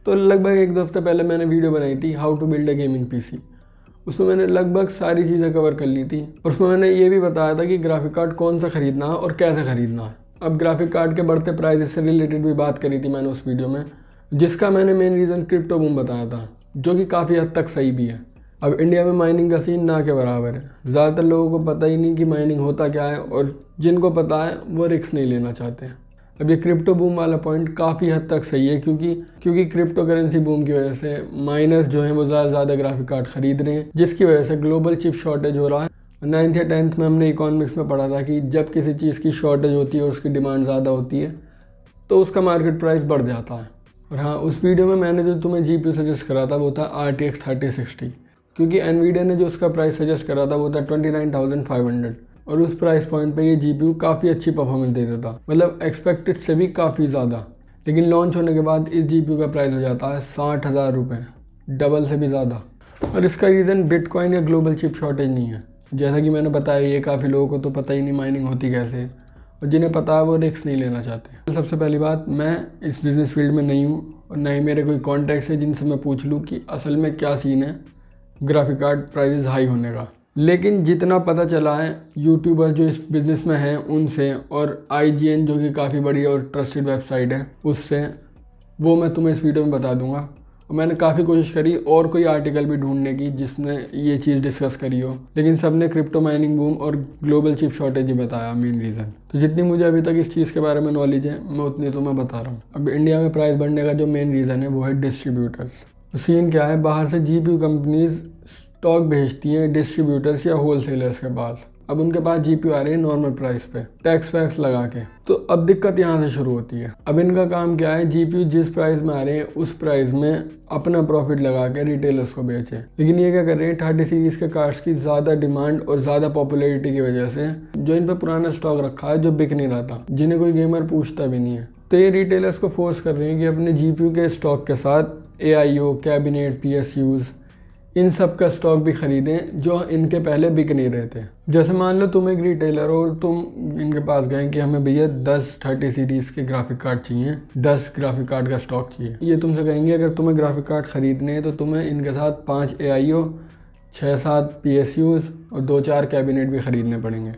तो लगभग 1-2 हफ्ते पहले मैंने वीडियो बनाई थी how to build a gaming PC. उसमें मैंने लगभग सारी चीज़ें कवर कर ली थी और उसमें मैंने ये भी बताया था कि ग्राफिक कार्ड कौन सा ख़रीदना है और कैसे ख़रीदना है। अब ग्राफिक कार्ड के बढ़ते प्राइस से रिलेटेड भी बात करी थी मैंने उस वीडियो में, जिसका मैंने मेन रीज़न क्रिप्टो बूम बताया था, जो कि काफ़ी हद तक सही भी है। अब इंडिया में माइनिंग का सीन ना के बराबर है। ज़्यादातर लोगों को पता ही नहीं कि माइनिंग होता क्या है और जिनको पता है वो रिस्क नहीं लेना चाहते हैं। अब ये क्रिप्टो बूम वाला पॉइंट काफ़ी हद तक सही है क्योंकि क्रिप्टो करेंसी बूम की वजह से माइनर्स जो हैं वो ज़्यादा ग्राफिक कार्ड ख़रीद रहे हैं, जिसकी वजह से ग्लोबल चिप शॉर्टेज हो रहा है। 9th या 10th में हमने इकोनॉमिक्स में पढ़ा था कि जब किसी चीज़ की शॉर्टेज होती है और उसकी डिमांड ज़्यादा होती है तो उसका मार्केट प्राइस बढ़ जाता है। और हाँ, उस वीडियो में मैंने जो तुम्हें GPU सजेस्ट करा था वो था RTX 3060, क्योंकि एनवीडिया ने जो उसका प्राइस सजेस्ट करा था वो था 29,500 और उस प्राइस पॉइंट पे ये GPU काफ़ी अच्छी परफॉर्मेंस देता था, मतलब एक्सपेक्टेड से भी काफ़ी ज़्यादा। लेकिन लॉन्च होने के बाद इस GPU का प्राइस हो जाता है 60,000 रुपये, डबल से भी ज़्यादा। और इसका रीज़न बिटकॉइन या ग्लोबल चिप शॉर्टेज नहीं है। जैसा कि मैंने बताया, ये काफ़ी लोगों को तो पता ही नहीं माइनिंग होती कैसे है और जिन्हें पता है वो रिस्क नहीं लेना चाहते। सबसे पहली बात, मैं इस बिज़नेस फील्ड में नहीं हूँ और ना ही मेरे कोई कॉन्टैक्ट्स है जिनसे मैं पूछ लूँ कि असल में क्या सीन है ग्राफिक कार्ड प्राइसेस हाई होने का। लेकिन जितना पता चला है यूट्यूबर जो इस बिज़नेस में हैं उनसे और IGN जो कि काफ़ी बड़ी और ट्रस्टेड वेबसाइट है उससे, वो मैं तुम्हें इस वीडियो में बता दूंगा। और मैंने काफ़ी कोशिश करी और कोई आर्टिकल भी ढूंढने की जिसने ये चीज़ डिस्कस करी हो, लेकिन सब ने क्रिप्टो माइनिंग बूम और ग्लोबल चिप शॉर्टेज ही बताया मेन रीज़न। तो जितनी मुझे अभी तक इस चीज़ के बारे में नॉलेज है मैं उतनी तो मैं बता रहा हूँ। अब इंडिया में प्राइस बढ़ने का जो मेन रीज़न है वो है डिस्ट्रीब्यूटर्स। तो सीन क्या है, बाहर से GPU कंपनीज स्टॉक भेजती हैं डिस्ट्रीब्यूटर्स या होलसेलर्स के पास। अब उनके पास GPU आ रही है नॉर्मल प्राइस पे, टैक्स वैक्स लगा के। तो अब दिक्कत यहाँ से शुरू होती है। अब इनका काम क्या है, GPU जिस प्राइस में आ रहे हैं उस प्राइस में अपना प्रॉफिट लगा के रिटेलर्स को बेचे। लेकिन ये क्या कर रहे हैं, 30 सीरीज के कार्ड्स की ज़्यादा डिमांड और ज़्यादा पॉपुलैरिटी की वजह से जो इन पर पुराना स्टॉक रखा है जो बिक नहीं रहा था, जिन्हें कोई गेमर पूछता भी नहीं है, तो ये रिटेलर्स को फोर्स कर रहे हैं कि अपने GPU के स्टॉक के साथ AIO, कैबिनेट, PSUs इन सब का स्टॉक भी खरीदें जो इनके पहले बिक नहीं रहे थे। जैसे मान लो तुम एक रिटेलर हो और तुम इनके पास गए कि हमें भैया 10 30 सीरीज़ के ग्राफिक कार्ड चाहिए, 10 ग्राफिक कार्ड का स्टॉक चाहिए। ये तुमसे कहेंगे अगर तुम्हें ग्राफिक कार्ड ख़रीदने हैं तो तुम्हें इनके साथ 5 AIO, 6-7 PSUs और 2-4 कैबिनेट भी ख़रीदने पड़ेंगे।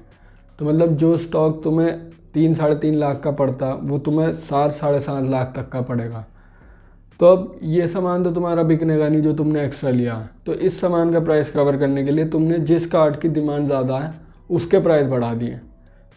तो मतलब जो स्टॉक तुम्हें 3-3.5 लाख का पड़ता वो तुम्हें 7-7.5 लाख तक का पड़ेगा। तो अब ये सामान तो तुम्हारा बिकने का नहीं जो तुमने एक्स्ट्रा लिया। तो इस सामान का प्राइस कवर करने के लिए तुमने जिस कार्ड की डिमांड ज़्यादा है उसके प्राइस बढ़ा दिए।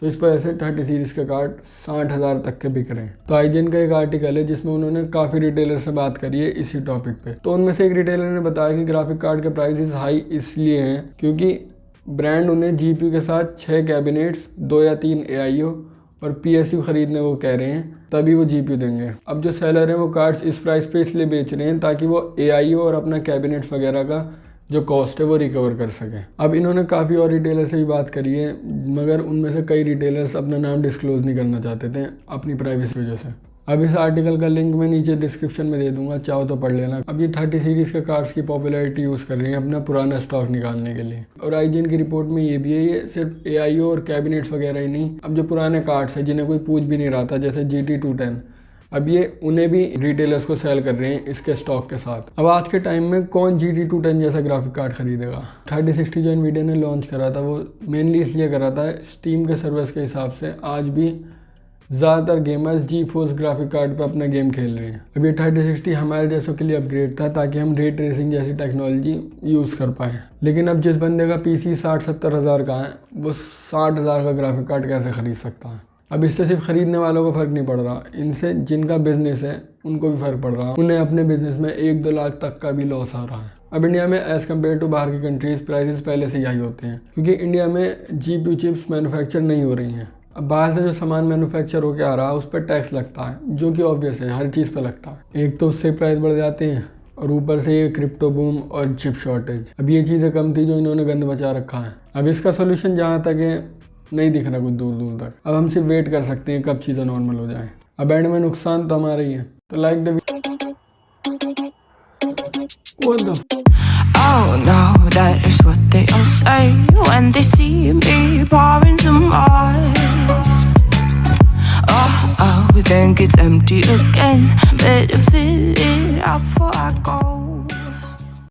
तो इस वजह से 30 सीरीज़ के कार्ड 60,000 तक के बिक रहे हैं। तो IGN का एक आर्टिकल है जिसमें उन्होंने काफ़ी रिटेलर से बात करी है इसी टॉपिक पे। तो उनमें से एक रिटेलर ने बताया कि ग्राफिक कार्ड के प्राइसेस हाई इसलिए हैं क्योंकि ब्रांड उन्हें GPU के साथ 6 कैबिनेट्स, 2 या 3 AIO और PSU खरीदने को कह रहे हैं, तभी वो GPU देंगे। अब जो सेलर हैं वो कार्ड्स इस प्राइस पे इसलिए बेच रहे हैं ताकि वो AIO और अपना कैबिनेट्स वगैरह का जो कॉस्ट है वो रिकवर कर सकें। अब इन्होंने काफ़ी और रिटेलर से भी बात करी है, मगर उनमें से कई रिटेलर्स अपना नाम डिस्क्लोज़ नहीं करना चाहते थे अपनी प्राइवेसी वजह से। अब इस आर्टिकल का लिंक मैं नीचे डिस्क्रिप्शन में दे दूंगा, चाहो तो पढ़ लेना। अब ये 30 सीरीज़ के कार्ड्स की पॉपुलैरिटी यूज़ कर रही हैं अपना पुराना स्टॉक निकालने के लिए। और IGN की रिपोर्ट में ये भी है, ये सिर्फ AIO और कैबिनेट्स वगैरह ही नहीं, अब जो पुराने कार्ड्स हैं जिन्हें कोई पूछ भी नहीं रहा था जैसे GT210, अब ये उन्हें भी रिटेलर्स को सेल कर रहे हैं इसके स्टॉक के साथ। अब आज के टाइम में कौन GT210 जैसा ग्राफिक कार्ड खरीदेगा। 3060 जो NVIDIA ने लॉन्च करा था वो मेनली इसलिए करा था, स्टीम के सर्विस के हिसाब से आज भी ज़्यादातर गेमर्स GeForce ग्राफिक कार्ड पर अपना गेम खेल रहे हैं। अब ये 3060 हमारे जैसों के लिए अपग्रेड था ताकि हम रे ट्रेसिंग जैसी टेक्नोलॉजी यूज़ कर पाएँ। लेकिन अब जिस बंदे का PC 60-70 हज़ार का है वो 60,000 का ग्राफिक कार्ड कैसे ख़रीद सकता है। अब इससे सिर्फ ख़रीदने वालों को फ़र्क नहीं पड़ रहा, इनसे जिनका बिज़नेस है उनको भी फ़र्क पड़ रहा है। उन्हें अपने बिज़नेस में 1-2 लाख तक का भी लॉस आ रहा है। अब इंडिया में एज़ कम्पेयर टू बाहर की कंट्रीज़ प्राइसेस पहले से ही हाई होते हैं क्योंकि इंडिया में GPU चिप्स मैन्युफैक्चर नहीं हो रही हैं। अब बाहर से जो सामान मैन्युफैक्चर होकर आ रहा है उस पर टैक्स लगता है जो कि ऑब्वियस है, हर चीज़ पर लगता है। एक तो उससे प्राइस बढ़ जाते हैं और ऊपर से ये क्रिप्टो बूम और चिप शॉर्टेज। अब ये चीज़ें कम थी जो इन्होंने गंद बचा रखा है। अब इसका सोल्यूशन जहाँ तक है नहीं दिख रहा कुछ दूर दूर तक। अब हम सिर्फ वेट कर सकते हैं कब चीज़ें नॉर्मल हो जाएं। अब एंड में नुकसान तो हमारा ही है। तो like the Oh no, that is what they all say when they see me pouring some more. Oh, then gets empty again. Better fill it up before I go.